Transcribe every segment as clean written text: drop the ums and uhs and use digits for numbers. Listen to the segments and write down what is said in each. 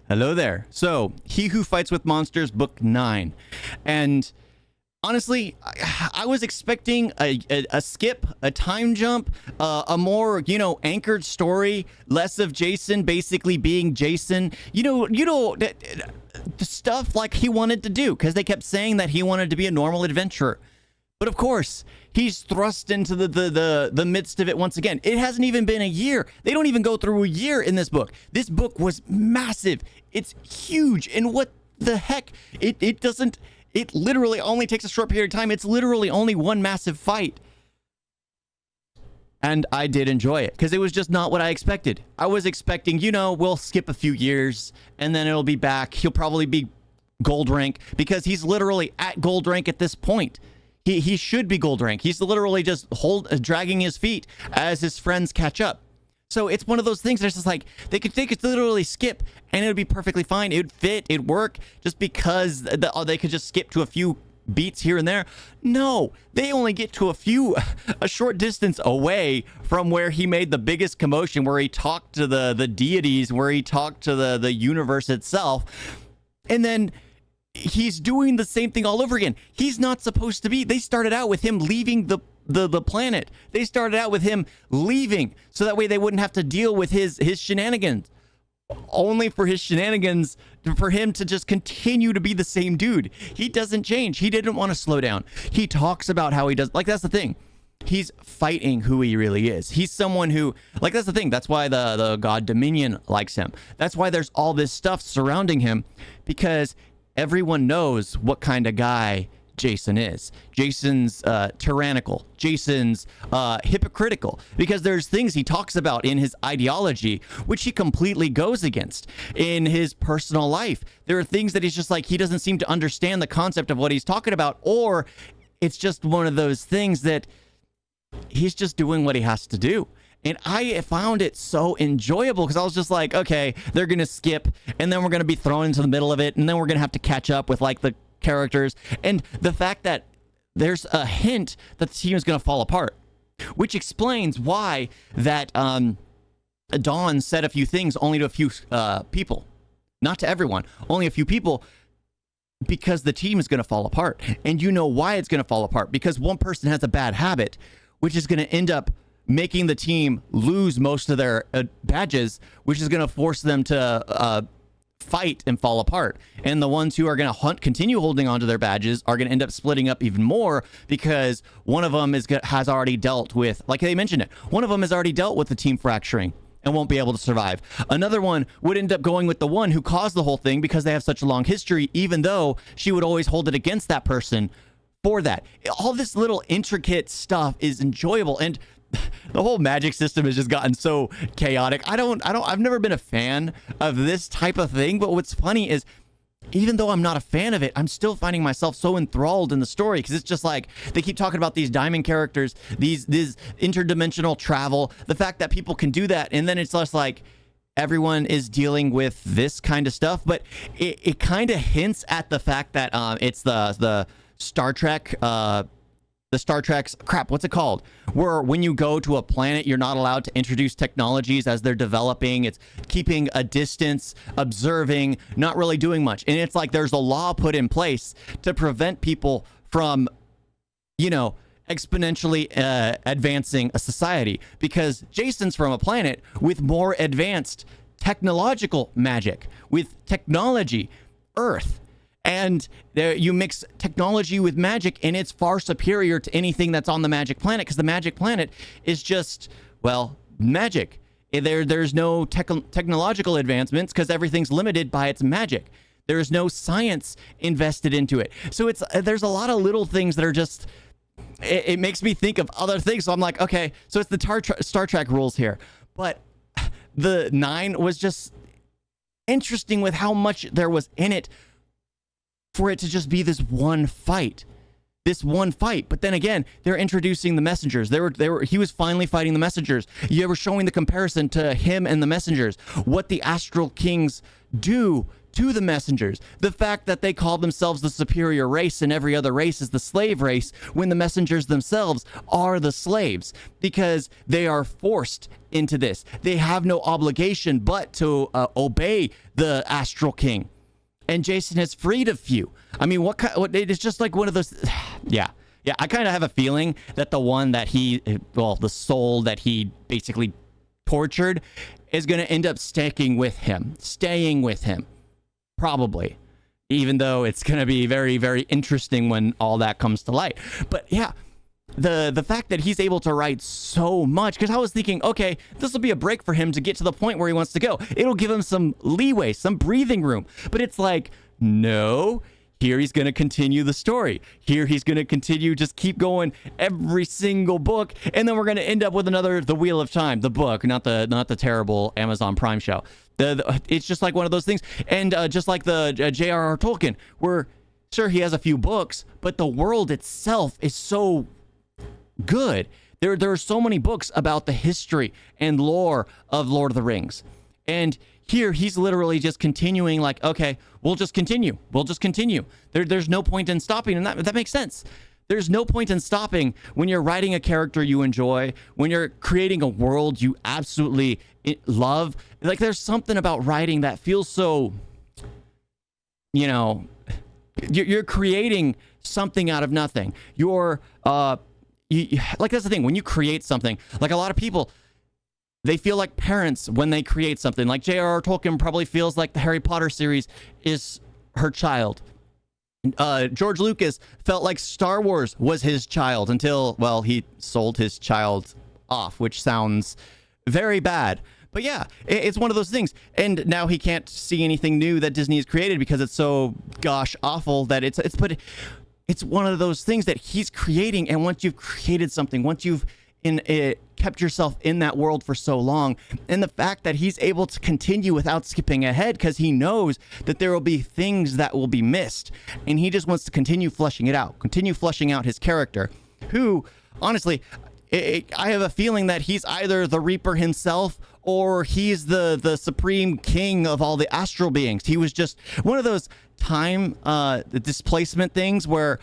Hello there. So, He Who Fights with Monsters, Book 9. And honestly, I was expecting a skip, a time jump, a more, anchored story, less of Jason basically being Jason. The stuff like he wanted to do, because they kept saying that he wanted to be a normal adventurer. But of course, he's thrust into the midst of it once again. It hasn't even been a year. They don't even go through a year in this book. This book was massive. It's huge. And what the heck? It literally only takes a short period of time. It's literally only one massive fight. And I did enjoy it, because it was just not what I expected. I was expecting, we'll skip a few years and then it'll be back. He'll probably be gold rank, because he's literally at gold rank at this point. He should be gold rank. He's literally just dragging his feet as his friends catch up. So it's one of those things that's just like, they could literally skip and it would be perfectly fine. It would fit, it'd work, just because they could just skip to a few beats here and there. No, they only get to a short distance away from where he made the biggest commotion, where he talked to the deities, where he talked to the universe itself. And then he's doing the same thing all over again. He's not supposed to be. They started out with him leaving the planet. They started out with him leaving, so that way they wouldn't have to deal with his shenanigans. Only for his shenanigans, for him to just continue to be the same dude. He doesn't change. He didn't want to slow down. He talks about how he does. Like, that's the thing. He's fighting who he really is. He's someone who, like, that's the thing. That's why the god Dominion likes him. That's why there's all this stuff surrounding him, because everyone knows what kind of guy Jason is. Jason's tyrannical. Jason's hypocritical, because there's things he talks about in his ideology which he completely goes against in his personal life. There are things that he's just like, he doesn't seem to understand the concept of what he's talking about, or it's just one of those things that he's just doing what he has to do. And I found it so enjoyable, because I was just like, okay, they're going to skip, and then we're going to be thrown into the middle of it, and then we're going to have to catch up with, like, the characters. And the fact that there's a hint that the team is going to fall apart, which explains why that Dawn said a few things only to a few people. Not to everyone, only a few people, because the team is going to fall apart. And you know why it's going to fall apart, because one person has a bad habit, which is going to end up making the team lose most of their badges, which is going to force them to fight and fall apart. And the ones who are going to continue holding onto their badges are going to end up splitting up even more, because one of them has already dealt with, like they mentioned it, one of them has already dealt with the team fracturing and won't be able to survive. Another one would end up going with the one who caused the whole thing, because they have such a long history, even though she would always hold it against that person for that. All this little intricate stuff is enjoyable, and the whole magic system has just gotten so chaotic. I've never been a fan of this type of thing, but what's funny is, even though I'm not a fan of it, I'm still finding myself so enthralled in the story, because it's just like, they keep talking about these diamond characters, these interdimensional travel, the fact that people can do that, and then it's just like, everyone is dealing with this kind of stuff. But it kind of hints at the fact that it's the Star Trek, the Star Trek's crap, what's it called? Where when you go to a planet, you're not allowed to introduce technologies as they're developing. It's keeping a distance, observing, not really doing much. And it's like there's a law put in place to prevent people from, exponentially advancing a society, because Jason's from a planet with more advanced technological magic, with technology, Earth. And you mix technology with magic, and it's far superior to anything that's on the Magic Planet, because the Magic Planet is just, well, magic. There's no technological advancements, because everything's limited by its magic. There's no science invested into it. So there's a lot of little things that are just, it makes me think of other things. So I'm like, okay, so it's the Star Trek rules here. But the 9 was just interesting with how much there was in it, for it to just be this one fight. But then again, they're introducing the messengers. He was finally fighting the messengers. You were showing the comparison to him and the messengers, what the Astral Kings do to the messengers. The fact that they call themselves the superior race and every other race is the slave race, when the messengers themselves are the slaves, because they are forced into this. They have no obligation but to obey the Astral King. And Jacen has freed a few. I mean, it's just like one of those. Yeah. I kind of have a feeling that the one that the soul that he basically tortured is going to end up staying with him, probably, even though it's going to be very, very interesting when all that comes to light. But yeah, the fact that he's able to write so much, because I was thinking, okay, this will be a break for him to get to the point where he wants to go. It'll give him some leeway, some breathing room. But it's like, no. Here he's going to continue the story. Here he's going to continue, just keep going every single book, and then we're going to end up with another The Wheel of Time, the book, not the terrible Amazon Prime show. It's just like one of those things, and just like the J.R.R. Tolkien, where sure he has a few books, but the world itself is so good. There are so many books about the history and lore of Lord of the Rings, and here he's literally just continuing, like, okay, we'll just continue. There's no point in stopping, and that makes sense. There's no point in stopping when you're writing a character you enjoy, when you're creating a world you absolutely love. Like, there's something about writing that feels so, you're creating something out of nothing. Like, that's the thing. When you create something, like a lot of people, they feel like parents when they create something. Like J.R.R. Tolkien probably feels like the Harry Potter series is her child. George Lucas felt like Star Wars was his child until, well, he sold his child off, which sounds very bad. But yeah, it's one of those things. And now he can't see anything new that Disney has created because it's so gosh awful that it's one of those things that he's creating. And once you've created something, once you've kept yourself in that world for so long, and the fact that he's able to continue without skipping ahead because he knows that there will be things that will be missed, and he just wants to continue fleshing out his character, who honestly, I have a feeling that he's either the Reaper himself or he's the supreme king of all the astral beings. He was just one of those time displacement things where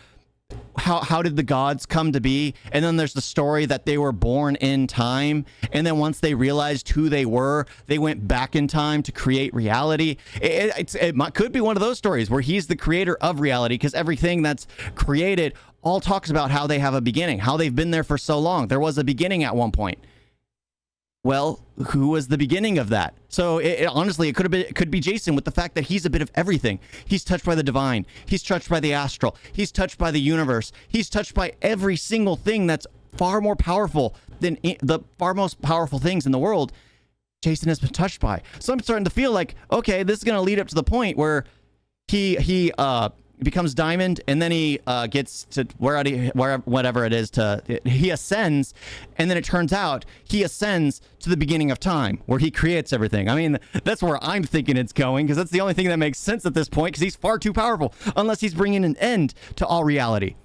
how did the gods come to be? And then there's the story that they were born in time, and then once they realized who they were, they went back in time to create reality. It could be one of those stories where he's the creator of reality, because everything that's created all talks about how they have a beginning, how they've been there for so long. There was a beginning at one point. Well, who was the beginning of that? So honestly, it could be Jacen, with the fact that he's a bit of everything. He's touched by the divine. He's touched by the astral. He's touched by the universe. He's touched by every single thing that's far more powerful than the far most powerful things in the world. Jacen has been touched by. So I'm starting to feel like, okay, this is going to lead up to the point where he becomes diamond, and then he gets to whatever it is, he ascends, and then it turns out he ascends to the beginning of time where he creates everything. I mean, that's where I'm thinking it's going, because that's the only thing that makes sense at this point, because he's far too powerful, unless he's bringing an end to all reality,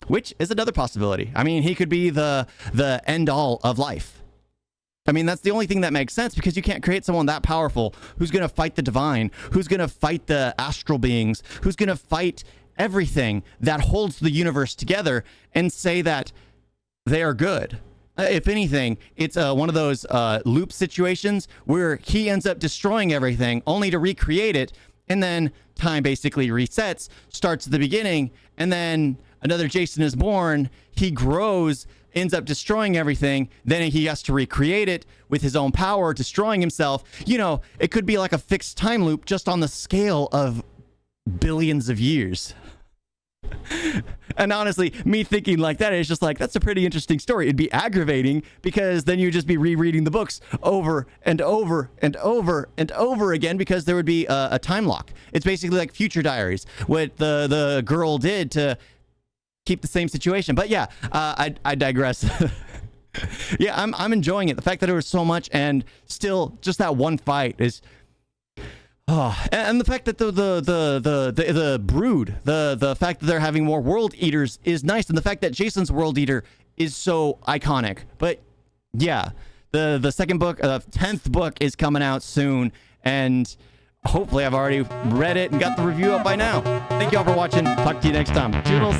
which is another possibility. I mean, he could be the end all of life. I mean, that's the only thing that makes sense, because you can't create someone that powerful who's going to fight the divine, who's going to fight the astral beings, who's going to fight everything that holds the universe together and say that they are good. If anything, it's one of those loop situations where he ends up destroying everything only to recreate it, and then time basically resets, starts at the beginning, and then another Jacen is born, he grows, ends up destroying everything, then he has to recreate it with his own power, destroying himself. It could be like a fixed time loop, just on the scale of billions of years. And honestly, me thinking like that is just like, that's a pretty interesting story. It'd be aggravating, because then you'd just be rereading the books over and over and over and over again, because there would be a time lock. It's basically like Future Diaries, what the girl did to keep the same situation. But yeah, I digress. Yeah, I'm enjoying it. The fact that there was so much, and still just that one fight is, and the fact that the brood, the fact that they're having more world eaters is nice, and the fact that Jacen's world eater is so iconic. But yeah, the second book, 10th book is coming out soon, and hopefully I've already read it and got the review up by now. Thank you all for watching. Talk to you next time. Toodles.